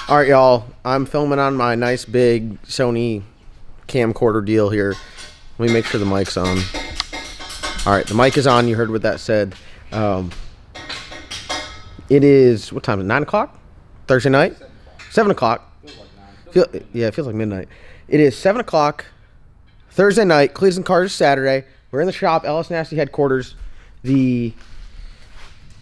All right, y'all. I'm filming on my nice big Sony camcorder deal here. Let me make sure the mic's on. All right, the mic is on. You heard what that said. It is, what time is it? 9 o'clock? Thursday night? 7 o'clock. Yeah, it feels like midnight. It is 7 o'clock. Thursday night. Cleats and Cars Saturday. We're in the shop, LS Nasty headquarters. The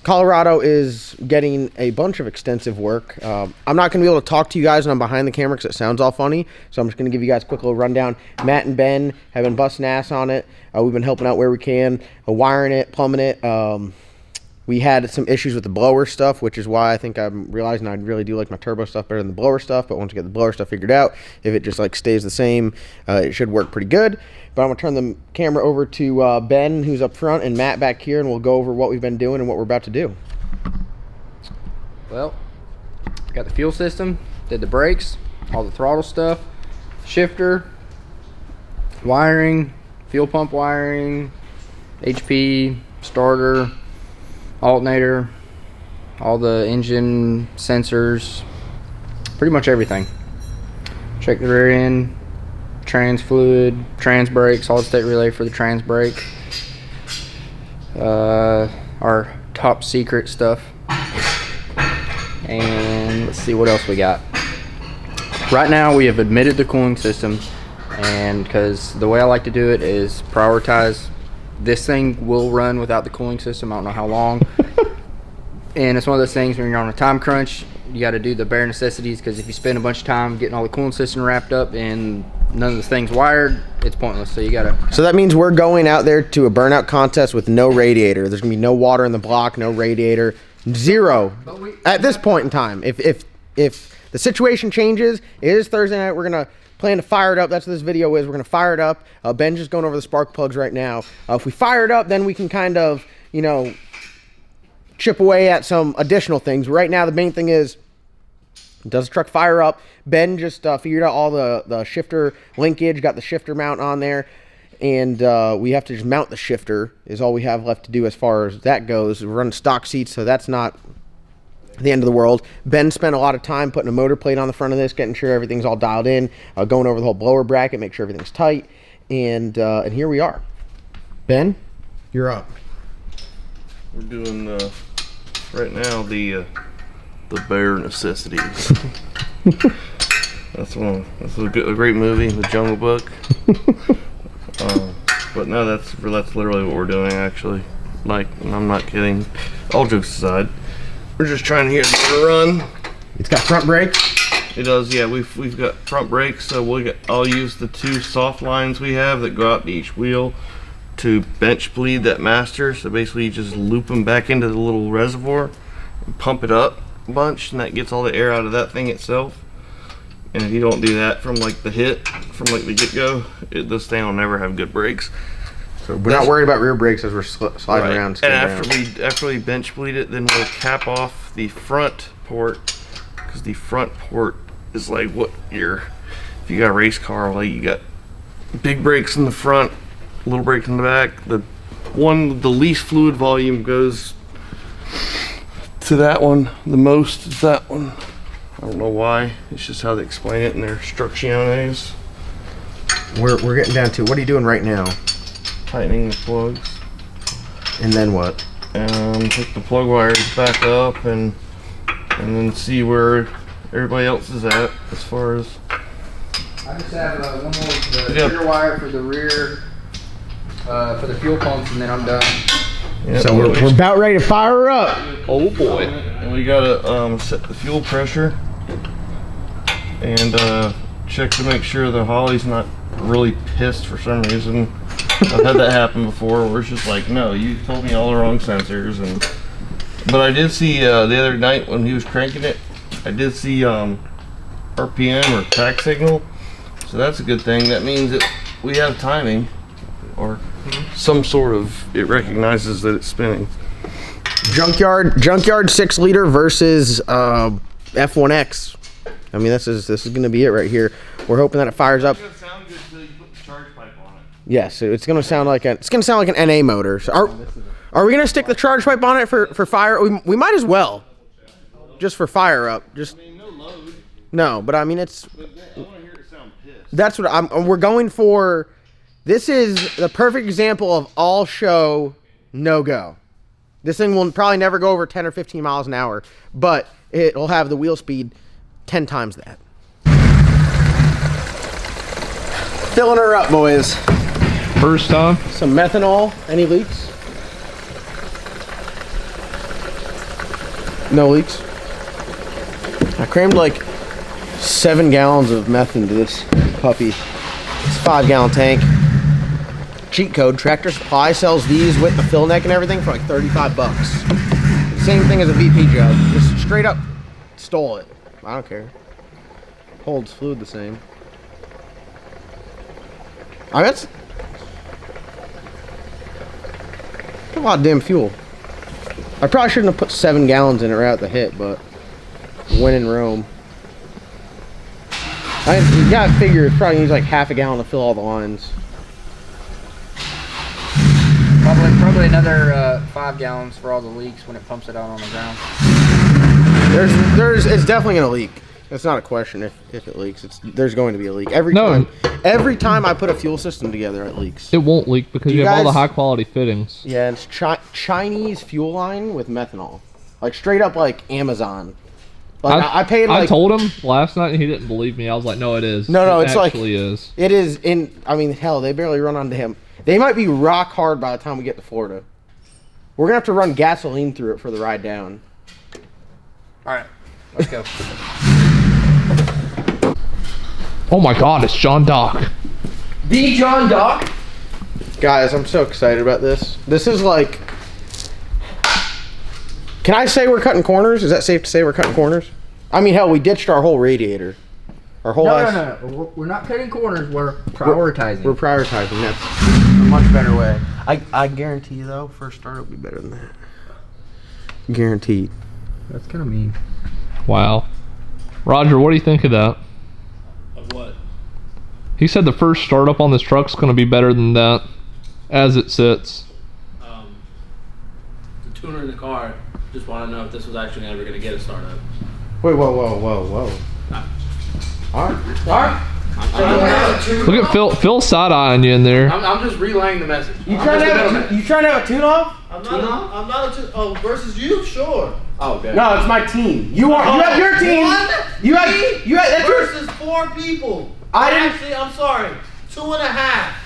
Colorado is getting a bunch of extensive work. I'm not going to be able to talk to you guys when I'm behind the camera because it sounds all funny. So I'm just going to give you guys a quick little rundown. Matt and Ben have been busting ass on it. We've been helping out where we can, wiring it, plumbing it. We had some issues with the blower stuff, which is why I think I'm realizing I really do like my turbo stuff better than the blower stuff. But once we get the blower stuff figured out, if it just like stays the same, it should work pretty good. But I'm going to turn the camera over to Ben, who's up front, and Matt back here, and we'll go over what we've been doing and what we're about to do. Well, got the fuel system, did the brakes, all the throttle stuff, shifter, wiring, fuel pump wiring, HP, starter, alternator, all the engine sensors, pretty much everything. Check the rear end, trans fluid, trans brake, solid state relay for the trans brake, our top secret stuff, and let's see what else we got. Right now we have admitted the cooling system, and because the way I like to do it is prioritize. This thing will run without the cooling system. I don't know how long. And it's one of those things when you're on a time crunch, you got to do the bare necessities, because if you spend a bunch of time getting all the cooling system wrapped up and none of the things wired, it's pointless. So you got to. So that means we're going out there to a burnout contest with no radiator. There's going to be no water in the block, no radiator, zero at this point in time. If the situation changes, it is Thursday night. We're going to plan to fire it up. That's what this video is. We're going to fire it up. Ben's just going over the spark plugs right now. If we fire it up, then we can kind of, chip away at some additional things. Right now, the main thing is, does the truck fire up? Ben just figured out all the shifter linkage, got the shifter mount on there, and we have to just mount the shifter is all we have left to do as far as that goes. We're running stock seats, so that's not the end of the world. Ben spent a lot of time putting a motor plate on the front of this, getting sure everything's all dialed in, going over the whole blower bracket, make sure everything's tight, and here we are. Ben, you're up. We're doing right now the bare necessities. That's a great movie, The Jungle Book. But no, that's literally what we're doing actually. Like, and I'm not kidding. All jokes aside. We're just trying to get it to run. It's got front brakes? It does, yeah. We've got front brakes, so I'll use the 2 soft lines we have that go out to each wheel to bench bleed that master. So basically you just loop them back into the little reservoir and pump it up a bunch, and that gets all the air out of that thing itself. And if you don't do that from like the the get-go, this thing will never have good brakes. So we're not worried about rear brakes as we're sliding around. And after we bench bleed it, then we'll cap off the front port, because the front port is like if you got a race car, like you got big brakes in the front, little brakes in the back. The least fluid volume goes to that one. The most is that one. I don't know why. It's just how they explain it in their instrucciones. We're getting down to, what are you doing right now? Tightening the plugs. And then what? Pick the plug wires back up and then see where everybody else is at as far as. I just have one more rear wire for the rear, for the fuel pumps, and then I'm done. Yep, so we're about ready to fire her up. Oh boy! And we gotta set the fuel pressure and check to make sure the Holley's not really pissed for some reason. I've had that happen before where it's just like, no, you told me all the wrong sensors. But I did see the other night when he was cranking it, I did see RPM or pack signal, so that's a good thing. That means that we have timing or some sort of, it recognizes that it's spinning. Junkyard 6 liter versus F1X. I mean, this is going to be it right here. We're hoping that it fires up. It's gonna sound good until you put the charge pipe on it. Yes, it's going to sound like an NA motor. So are we going to stick the charge pipe on it for fire? We might as well, just for fire up. I mean, no load. No, but I mean it's. I want to hear it sound pissed. That's what we're going for. This is the perfect example of all show, no go. This thing will probably never go over 10 or 15 miles an hour, but it'll have the wheel speed 10 times that. Filling her up, boys. First time. Some methanol. Any leaks? No leaks. I crammed like 7 gallons of meth into this puppy. It's a 5-gallon tank. Cheat code. Tractor Supply sells these with the fill neck and everything for like 35 bucks. Same thing as a VP jug. Just straight up stole it. I don't care. Holds fluid the same. I mean, that's a lot of damn fuel. I probably shouldn't have put 7 gallons in it right at the hit, but when in Rome. You gotta figure it's probably needs like half a gallon to fill all the lines. Probably another 5 gallons for all the leaks when it pumps it out on the ground. It's definitely gonna leak. It's not a question if it leaks. There's going to be a leak every time I put a fuel system together. It leaks. It won't leak because you have all the high quality fittings. Yeah, it's Chinese fuel line with methanol, like straight up like Amazon. Like I paid. Like, I told him last night and he didn't believe me. I was like, no, it is. No, it it's like actually is. It is in. I mean, hell, they barely run onto him. They might be rock hard by the time we get to Florida. We're gonna have to run gasoline through it for the ride down. All right, let's go. Oh my God, it's John Dock. The John Dock. Guys, I'm so excited about this. This is like. Can I say we're cutting corners? Is that safe to say we're cutting corners? I mean, hell, we ditched our whole radiator. Our whole No. We're not cutting corners. We're prioritizing. We're prioritizing. That's a much better way. I guarantee you, though, first start will be better than that. Guaranteed. That's kind of mean. Wow. Roger, what do you think of that? Of what? He said the first startup on this truck's going to be better than that as it sits. The tuner in the car just want to know if this was actually ever going to get a startup. Wait, whoa. All right. Look at Phil side-eyeing you in there. I'm just relaying the message. You trying to have a tune-off? I'm not a Oh, versus you? Sure. Oh, okay. No, it's my team. You have your team. You have that's versus 4 people. Actually, I'm sorry. 2.5.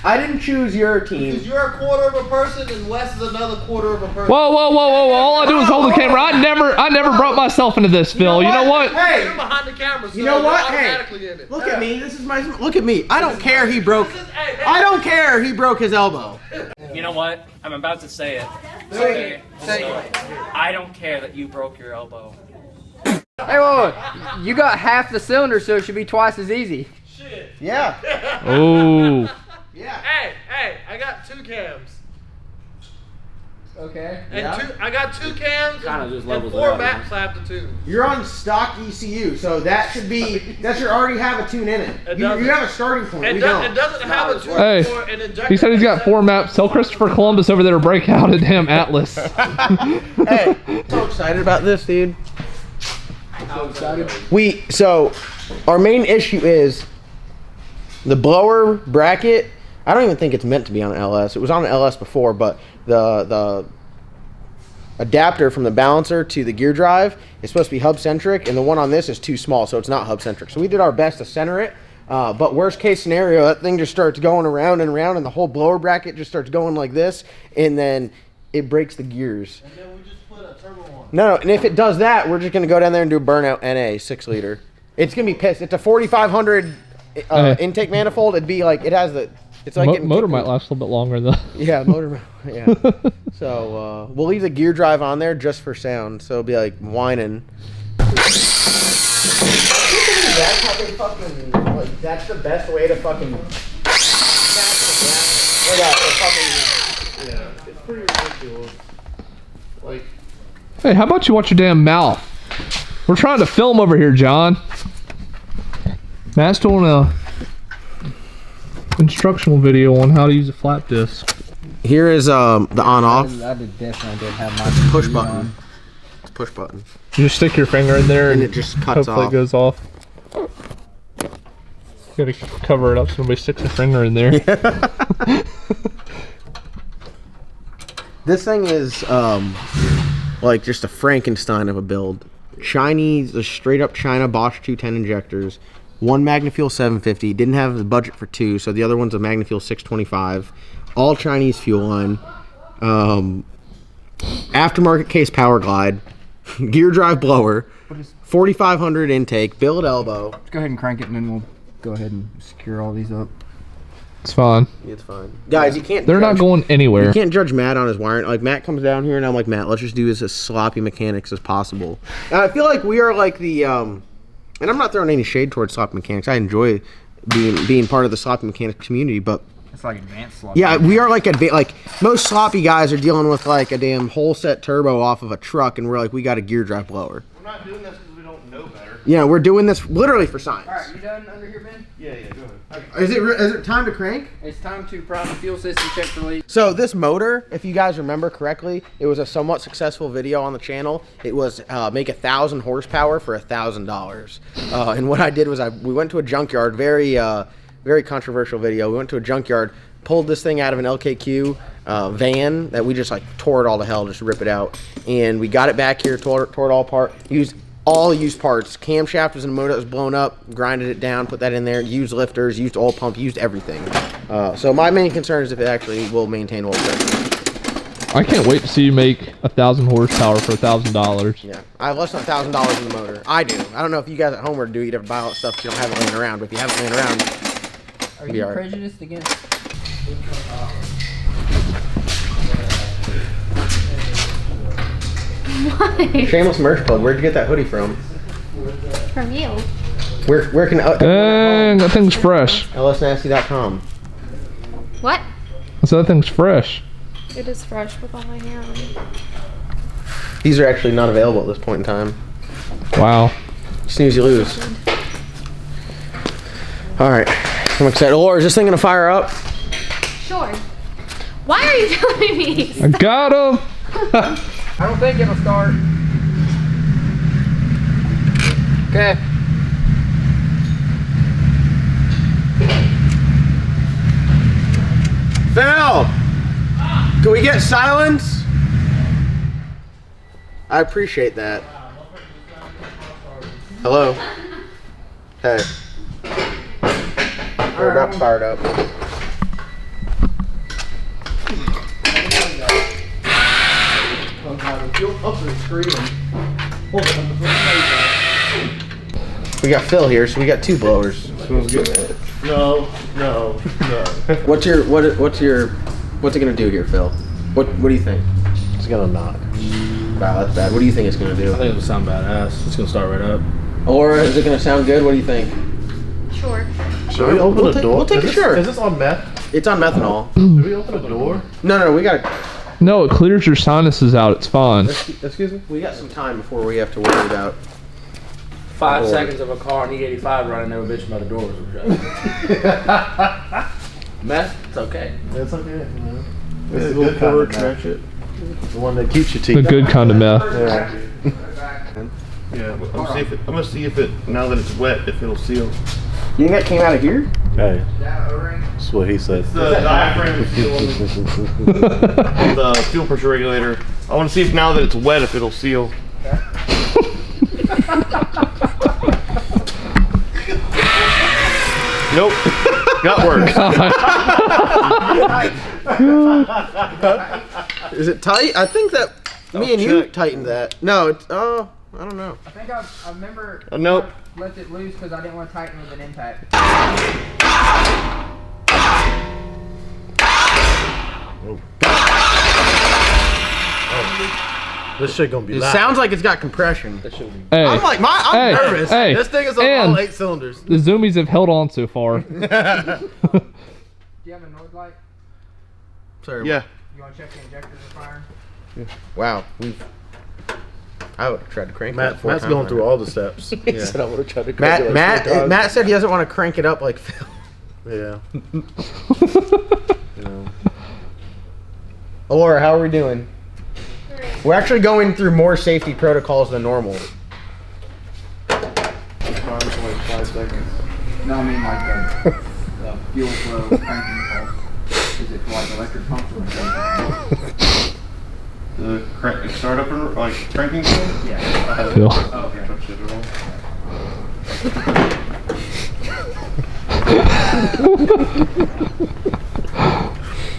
I didn't choose your team. Because you're a quarter of a person and Wes is another quarter of a person. Whoa. All I do is hold the camera. I never brought myself into this, Phil. You know what? Hey. You're behind the camera, so you know what? you're Hey. automatically in it. Look at me. Look at me. I don't care he broke. I don't care he broke his elbow. You know what? I'm about to say it. Okay. I don't care that you broke your elbow. Hey, whoa. You got half the cylinder, so it should be twice as easy. Shit. Yeah. Oh. Yeah. Hey, I got 2 cams. Okay. And I got 2 cams and 4 maps I have to tune. You're on stock ECU, so that should you already have a tune in it. You have a starting point. It doesn't have a tune Hey, for an injector. he said he's got 4 maps. Tell Christopher Columbus over there to break out a damn atlas. Hey, so excited about this, dude. How excited? So our main issue is the blower bracket. I don't even think it's meant to be on an LS. It was on an LS before, but the adapter from the balancer to the gear drive is supposed to be hub centric, and the one on this is too small, so it's not hub centric. So we did our best to center it, but worst case scenario, that thing just starts going around and around, and the whole blower bracket just starts going like this, and then it breaks the gears. And then we just put a turbo on. No, and if it does that, we're just gonna go down there and do a Burnout NA 6 liter. It's gonna be pissed. It's a 4500 intake manifold. It'd be like it's like Motor might last a little bit longer though. Yeah, motor. Yeah. So we'll leave the gear drive on there just for sound. So it'll be like whining. That's how they fucking. Like, that's the best way to fucking. Yeah, it's pretty ridiculous. Like. Hey, how about you watch your damn mouth? We're trying to film over here, John. Matt's doing a instructional video on how to use a flap disc. Here is the on-off I definitely did have my push button. It's push button. You just stick your finger in there And it just cuts hopefully off. it goes off. Gotta cover it up so nobody sticks a finger in there. This thing is like just a Frankenstein of a build. Chinese, a straight up China Bosch 210 injectors. One MagnaFuel 750. Didn't have the budget for two, so the other one's a MagnaFuel 625. All Chinese fuel line. Aftermarket case power glide. Gear drive blower. 4,500 intake. Billet elbow. Let's go ahead and crank it, and then we'll go ahead and secure all these up. It's fine. It's fine. Guys, you can't They're not going anywhere. You can't judge Matt on his wiring. Like, Matt comes down here, and I'm like, Matt, let's just do this as sloppy mechanics as possible. And I feel like we are like the, and I'm not throwing any shade towards sloppy mechanics. I enjoy being part of the sloppy mechanics community, but It's like advanced sloppy. yeah, we are like like most sloppy guys are dealing with like a damn whole set turbo off of a truck, and we're like, we got a gear drive blower. We're not doing this because we don't know better. Yeah, we're doing this literally for science. All right, you done under here, Ben? Yeah, go ahead. Is it time to crank? It's time to prime the fuel system, check for leaks. So this motor, if you guys remember correctly, it was a somewhat successful video on the channel. It was make 1,000 horsepower for $1,000. And what I did was we went to a junkyard, very controversial video. We went to a junkyard, pulled this thing out of an LKQ van that we just like tore it all to hell, just rip it out. And we got it back here, tore it all apart, used all used parts. Camshaft was in a motor that was blown up, grinded it down, put that in there, used lifters, used oil pump, used everything. So my main concern is if it actually will maintain oil pressure. I can't wait to see you make 1,000 horsepower for $1,000. Yeah, I have less than $1,000 in the motor. I do. I don't know if you guys at home are do. You'd have to buy all that stuff 'cause you don't have it laying around. But if you have it laying around, Are you prejudiced against? What? Shameless merch plug. Where'd you get that hoodie from? From you. Where can Dang, that thing's fresh. lsnasty.com. What? I said that thing's fresh. It is fresh with all my hair on it. These are actually not available at this point in time. Wow. Snooze, you lose. All right, I'm excited. Laura, is this thing gonna fire up? Sure. Why are you telling me? I got him. I don't think it'll start. Okay. Phil! Can we get silence? I appreciate that. Hello? Hey. We're about to fire it up. We got Phil here, so we got two blowers. Smells good. No. What's it gonna do here, Phil? What do you think? It's gonna knock. Wow, that's bad. What do you think it's gonna do? I think it'll sound badass. It's gonna start right up. Or is it gonna sound good? What do you think? Sure. Should we open the door? We'll take a sure. Is this on meth? It's on methanol. Should we open the door? No, we got. No, it clears your sinuses out. It's fine. Excuse me. We got some time before we have to worry about. 5 seconds of a car on E85 running over bitch by the doors. Mess, it's okay. It's okay. Man. It's It's a a good good kind of cover ratchet. The one that keeps your The teeth. good kind of meth. Yeah, I'm gonna see if it now that it's wet if it'll seal. You think that came out of here? Hey, that's what he said. The diaphragm is sealing. The fuel pressure regulator. I want to see if now that it's wet if it'll seal. Nope. Got work. Is it tight? I think that me and you tightened that. No, it's I don't know. I think I remember. Nope. Left it loose because I didn't want to tighten with an impact. This shit gonna be It loud. sounds like it's got compression. Hey, I'm hey, nervous. Hey, This thing is on and all 8 cylinders. the zoomies have held on so far. Do you have a noise light? Sorry. Yeah. You want to check the injectors are firing? Wow. I would have tried to crank that Matt's 4 times going through already. all the steps. Yeah. Said I would have tried to crank it like Matt 4 times. Matt said he doesn't want to crank it up like Phil. Yeah. Laura, how are we doing? We're actually going through more safety protocols than normal. No, I mean like the fuel flow cranking pulse. Is it for like electric pumps or The startup and like cranking thing? Yeah. Phil. Oh, okay. Touched it at all.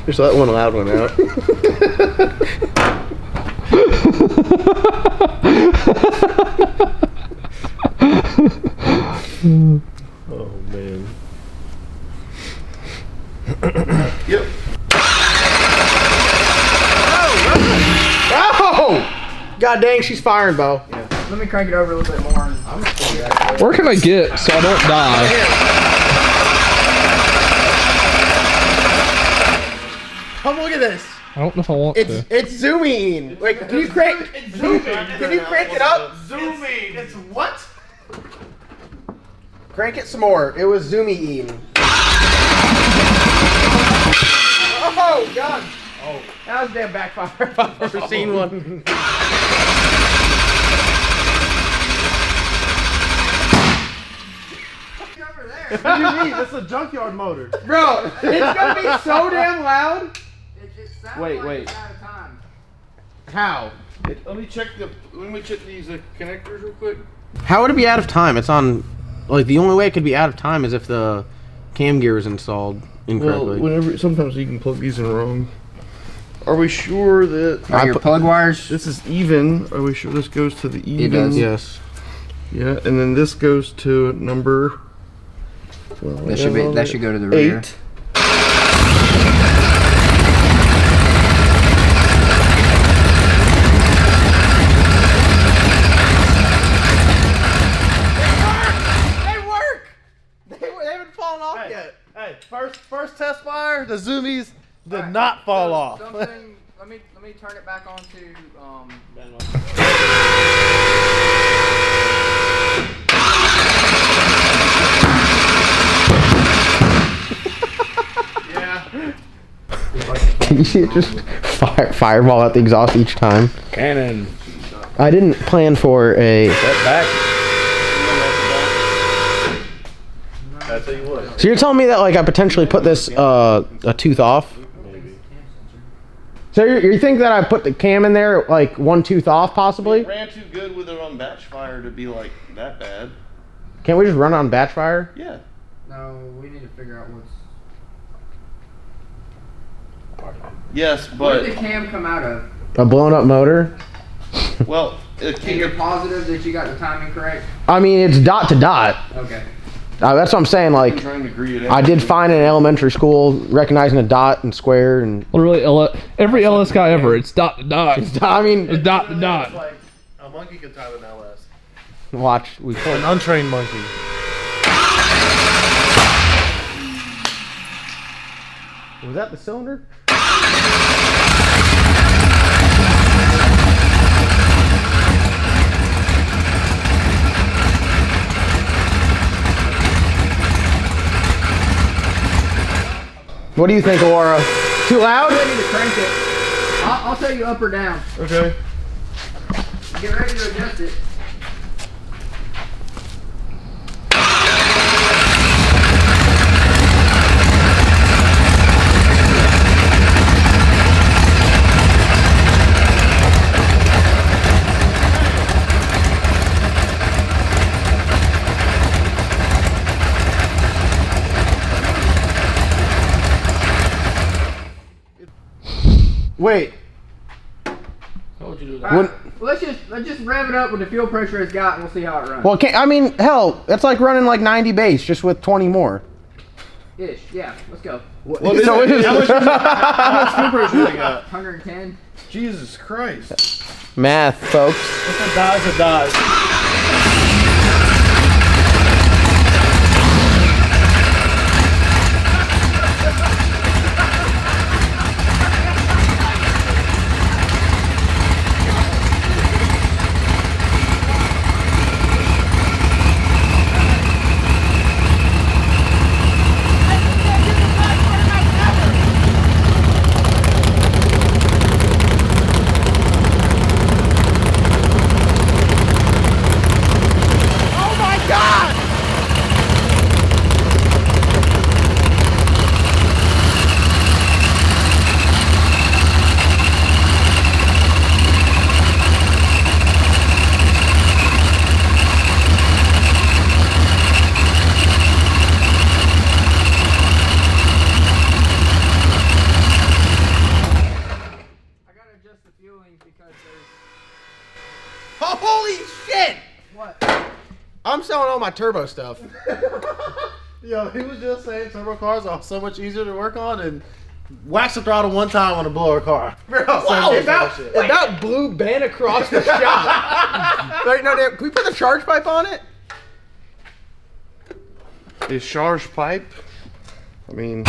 Just let one loud one out. Oh man. Yep. Oh! God dang, she's firing, Bo. Let me crank it over a little bit more. Where can I get so I don't die? Come look at this. I don't know if I want to. It's zooming. Wait, can you crank? Can you crank it up? Zooming. It's what? Crank it some more. It was zoomy-ing. Oh God! Oh, that was a damn backfire. If I've ever seen one. What do you mean? This is a junkyard motor. Bro, it's gonna be so damn loud. Wait, wait. How? Let me check these connectors real quick. How would it be out of time? It's on. Like the only way it could be out of time is if the cam gear is installed incorrectly. Well, sometimes you can plug these in wrong. Are we sure that Are your plug wires? this is even? Are we sure this goes to the even? does. Yes. Yeah, and then this goes to number. Well, That should go to the rear. 8. Hey, first test fire, the zoomies did not fall off. Something. Let me turn it back on to Can you see it just fireball out the exhaust each time? Cannon. I didn't plan for a. Back. That's how you would. So you're telling me that like I potentially put this a tooth off? So you think that I put the cam in there like one tooth off possibly? It ran too good with it on batch fire to be like that bad. Can't we just run on batch fire? Yeah. No, we need to figure out what's. Yes, Where but did the cam come out of? A blown up motor? well, And you're positive that you got the timing correct? I mean it's dot to dot. Okay. That's what I'm saying. I'm Like trying to agree it I did fine in elementary school recognizing a dot and square and. Literally, every LS guy ever, it's dot to dot. I mean, It's dot to dot. Like a monkey can time an LS. watch we. An untrained monkey. Was that the cylinder? What do you think, Aura? Too loud? I need to crank it. I'll tell you up or down. Okay. Get ready to adjust it. Wait. Alright, let's just rev it up with the fuel pressure it's got and we'll see how it runs. Well, I mean, hell, it's like running like 90 base just with 20 more. Ish, yeah, let's go. So it is. How much fuel pressure they got? 110. Jesus Christ. Math, folks. If it dies, it dies. selling all my turbo stuff. Yo, he was just saying turbo cars are so much easier to work on and wax the throttle one time on a blower car. Bro, That blue band across the shop. Wait, no, can we put the charge pipe on it? Is charge pipe? I mean.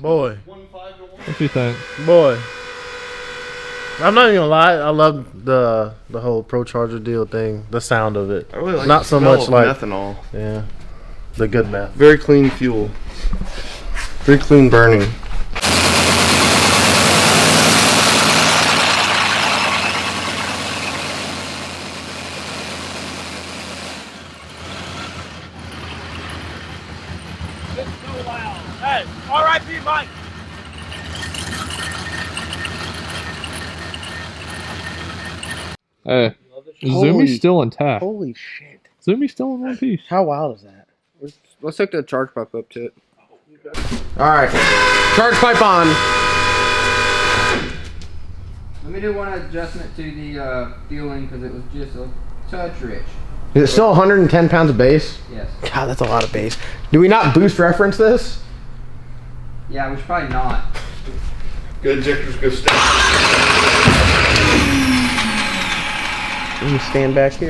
Boy, What do you think? boy. I'm not even gonna lie. I love the whole Pro Charger deal thing. The sound of it. I really like Not the so smell much of like methanol. yeah, the good meth. Very clean fuel. Very clean burning. Hey, R.I.P. Mike. Hey, Holy- Zumi's still intact. Holy shit. Zumi's still in one piece. How wild is that? Let's hook the charge pipe up to it. All right. Charge pipe on. Let me do one adjustment to the fueling because it was just a touch rich. Is it still 110 pounds of base? Yes. God, that's a lot of base. Do we not boost reference this? Yeah, we should probably not. Good injectors, good stuff. Let me stand back here.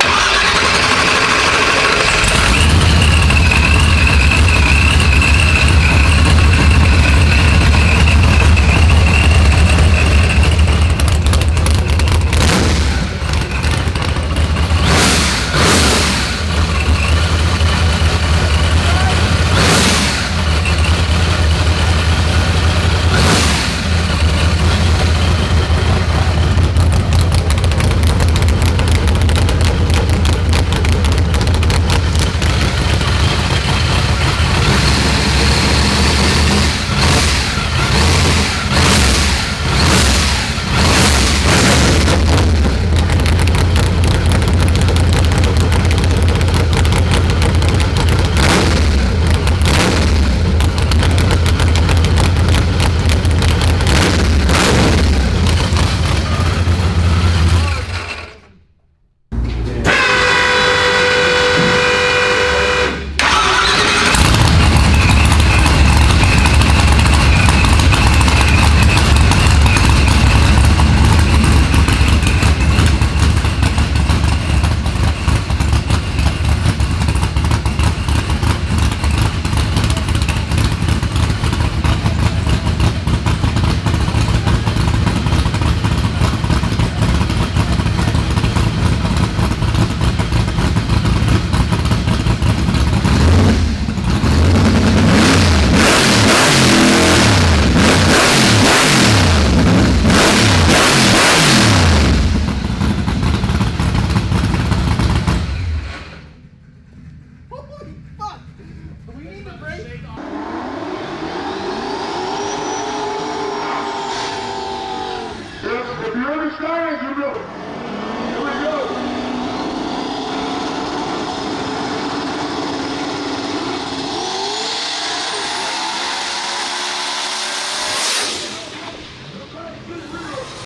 If you understand, you know.